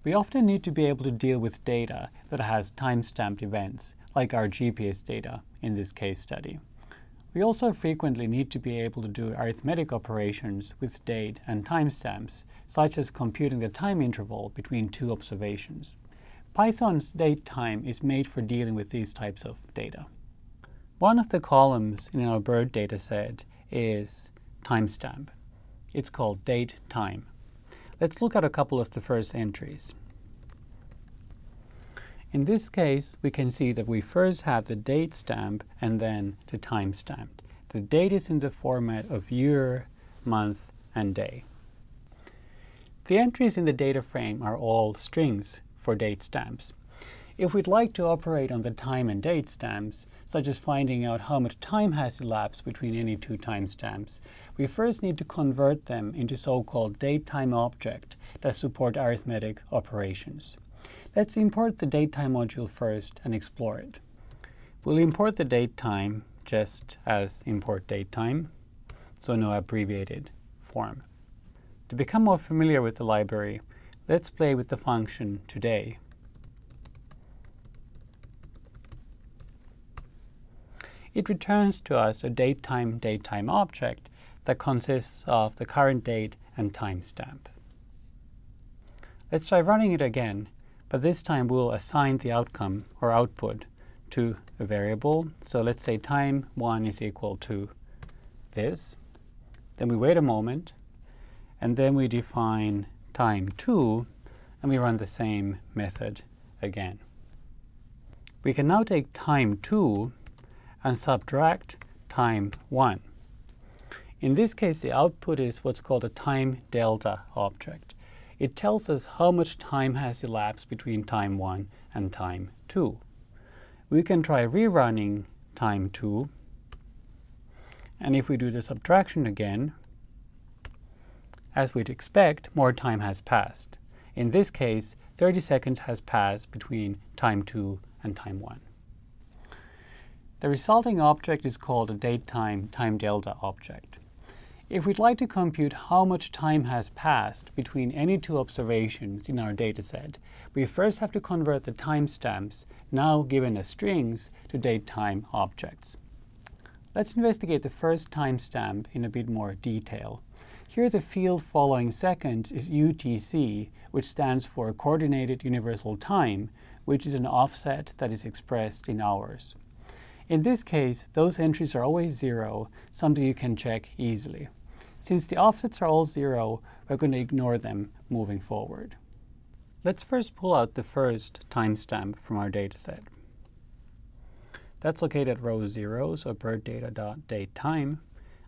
We often need to be able to deal with data that has time-stamped events, like our GPS data in this case study. We also frequently need to be able to do arithmetic operations with date and timestamps, such as computing the time interval between two observations. Python's datetime is made for dealing with these types of data. One of the columns in our bird dataset is timestamp. It's called datetime. Let's look at a couple of the first entries. In this case, we can see that we first have the date stamp and then the time stamp. The date is in the format of year, month, and day. The entries in the data frame are all strings for date stamps. If we'd like to operate on the time and date stamps, such as finding out how much time has elapsed between any two timestamps, we first need to convert them into so-called datetime object that support arithmetic operations. Let's import the datetime module first and explore it. We'll import the datetime just as import datetime, so no abbreviated form. To become more familiar with the library, let's play with the function today. It returns to us a datetime object that consists of the current date and timestamp. Let's try running it again, but this time we'll assign the outcome or output to a variable. So let's say time1 is equal to this. Then we wait a moment, and then we define time2, and we run the same method again. We can now take time2 and subtract time1. In this case, the output is what's called a time delta object. It tells us how much time has elapsed between time 1 and time 2. We can try rerunning time 2, and if we do the subtraction again, as we'd expect, more time has passed. In this case, 30 seconds has passed between time 2 and time 1. The resulting object is called a datetime time delta object. If we'd like to compute how much time has passed between any two observations in our dataset, we first have to convert the timestamps, now given as strings, to datetime objects. Let's investigate the first timestamp in a bit more detail. Here the field following seconds is UTC, which stands for Coordinated Universal Time, which is an offset that is expressed in hours. In this case, those entries are always 0, something you can check easily. Since the offsets are all 0, we're going to ignore them moving forward. Let's first pull out the first timestamp from our dataset. That's located at row 0, so birddata.datetime.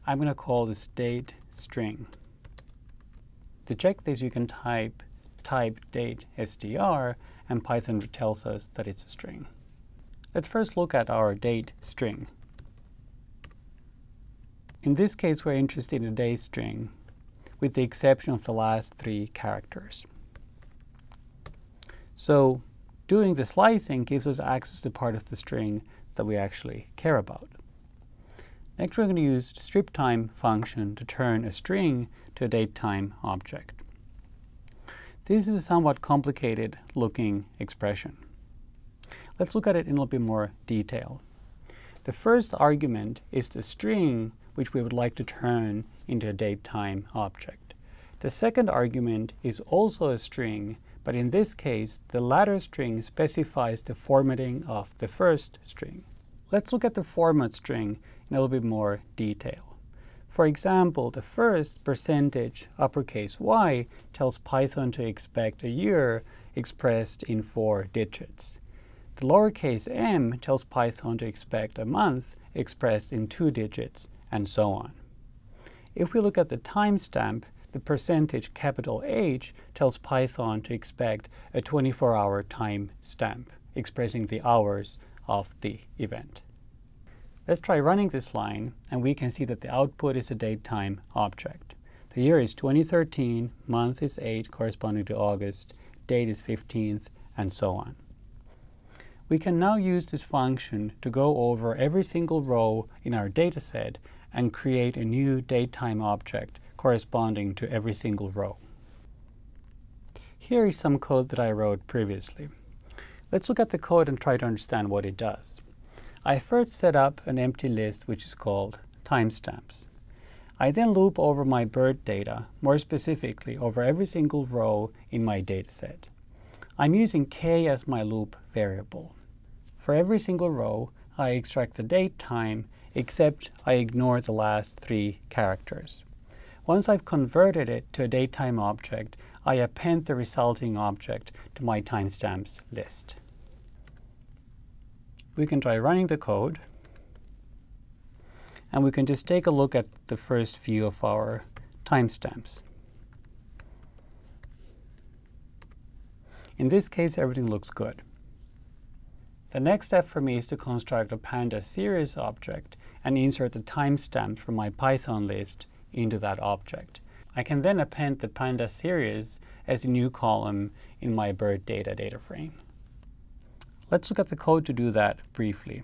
I'm going to call this date string. To check this, you can type date str, and Python tells us that it's a string. Let's first look at our date string. In this case, we're interested in the date string, with the exception of the last 3 characters. So doing the slicing gives us access to part of the string that we actually care about. Next, we're going to use the striptime function to turn a string to a datetime object. This is a somewhat complicated looking expression. Let's look at it in a little bit more detail. The first argument is the string which we would like to turn into a datetime object. The second argument is also a string, but in this case, the latter string specifies the formatting of the first string. Let's look at the format string in a little bit more detail. For example, the first %y tells Python to expect a year expressed in 4 digits. The lowercase m tells Python to expect a month expressed in 2 digits, and so on. If we look at the timestamp, the %H tells Python to expect a 24-hour timestamp, expressing the hours of the event. Let's try running this line, and we can see that the output is a datetime object. The year is 2013, month is 8, corresponding to August, date is 15th, and so on. We can now use this function to go over every single row in our dataset and create a new datetime object corresponding to every single row. Here is some code that I wrote previously. Let's look at the code and try to understand what it does. I first set up an empty list which is called timestamps. I then loop over my bird data, more specifically over every single row in my dataset. I'm using k as my loop variable. For every single row, I extract the date time, except I ignore the last 3 characters. Once I've converted it to a datetime object, I append the resulting object to my timestamps list. We can try running the code, and we can just take a look at the first few of our timestamps. In this case, everything looks good. The next step for me is to construct a Panda series object and insert the timestamps from my Python list into that object. I can then append the Panda series as a new column in my bird data frame. Let's look at the code to do that briefly.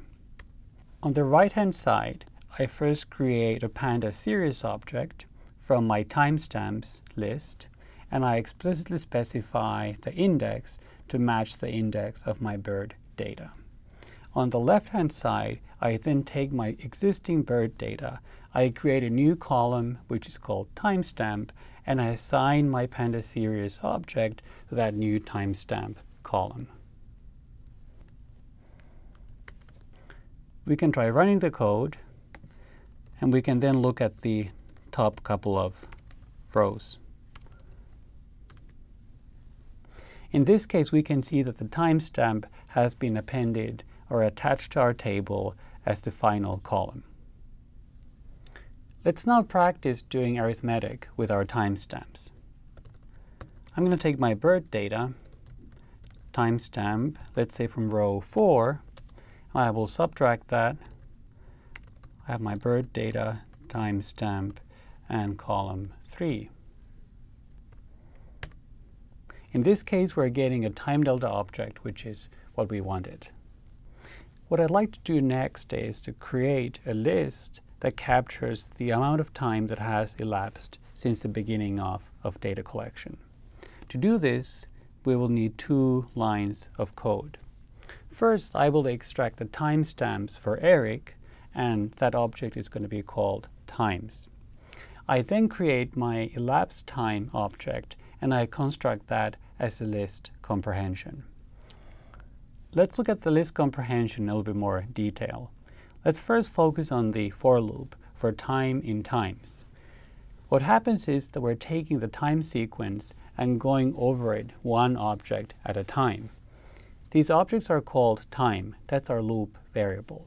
On the right-hand side, I first create a Panda series object from my timestamps list, and I explicitly specify the index to match the index of my bird data. On the left-hand side, I then take my existing bird data, I create a new column which is called timestamp, and I assign my Panda series object to that new timestamp column. We can try running the code, and we can then look at the top couple of rows. In this case, we can see that the timestamp has been appended or attached to our table as the final column. Let's now practice doing arithmetic with our timestamps. I'm going to take my bird data, timestamp, let's say from row 4, and I will subtract that. I have my bird data, timestamp, and column 3. In this case, we're getting a time delta object, which is what we wanted. What I'd like to do next is to create a list that captures the amount of time that has elapsed since the beginning of data collection. To do this, we will need 2 lines of code. First, I will extract the timestamps for Eric, and that object is going to be called times. I then create my elapsed time object, and I construct that as a list comprehension. Let's look at the list comprehension in a little bit more detail. Let's first focus on the for loop for time in times. What happens is that we're taking the time sequence and going over it one object at a time. These objects are called time. That's our loop variable.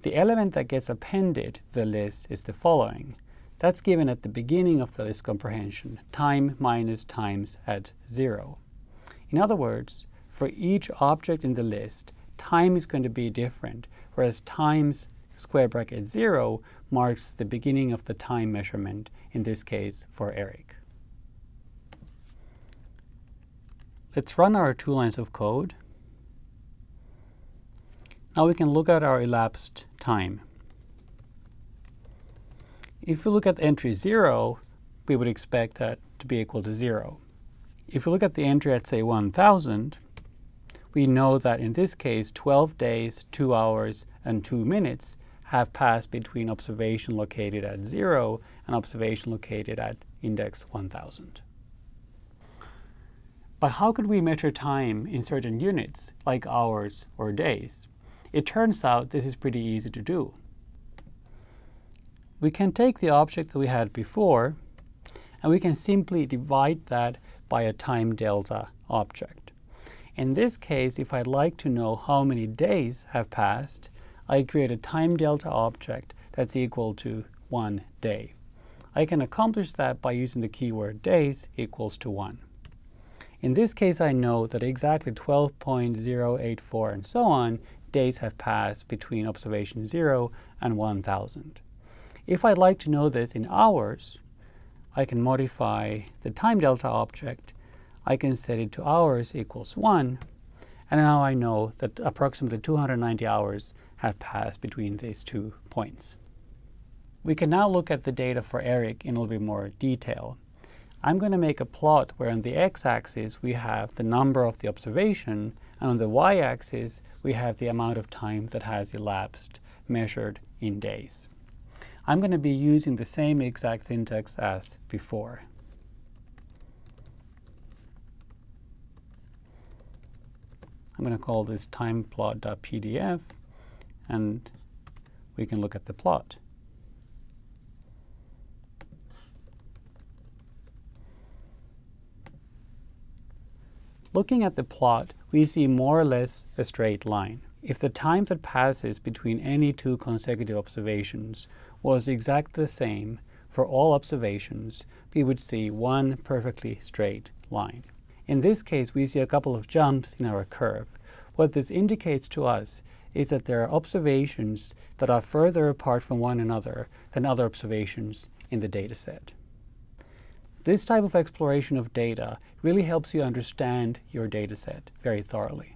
The element that gets appended to the list is the following. That's given at the beginning of the list comprehension, time minus times at 0. In other words, for each object in the list, time is going to be different, whereas times square bracket 0 marks the beginning of the time measurement, in this case for Eric. Let's run our 2 lines of code. Now we can look at our elapsed time. If we look at entry 0, we would expect that to be equal to 0. If we look at the entry at, say, 1000, we know that in this case 12 days, 2 hours, and 2 minutes have passed between observation located at 0 and observation located at index 1000. But how could we measure time in certain units, like hours or days? It turns out this is pretty easy to do. We can take the object that we had before, and we can simply divide that by a time delta object. In this case, if I'd like to know how many days have passed, I create a time delta object that's equal to 1 day. I can accomplish that by using the keyword days equals to 1. In this case, I know that exactly 12.084 and so on days have passed between observation 0 and 1000. If I'd like to know this in hours, I can modify the time delta object. I can set it to hours equals 1, and now I know that approximately 290 hours have passed between these 2 points. We can now look at the data for Eric in a little bit more detail. I'm going to make a plot where on the x-axis we have the number of the observation, and on the y-axis we have the amount of time that has elapsed, measured in days. I'm going to be using the same exact syntax as before. I'm going to call this timeplot.pdf, and we can look at the plot. Looking at the plot, we see more or less a straight line. If the time that passes between any two consecutive observations was exactly the same for all observations, we would see one perfectly straight line. In this case, we see a couple of jumps in our curve. What this indicates to us is that there are observations that are further apart from one another than other observations in the data set. This type of exploration of data really helps you understand your data set very thoroughly.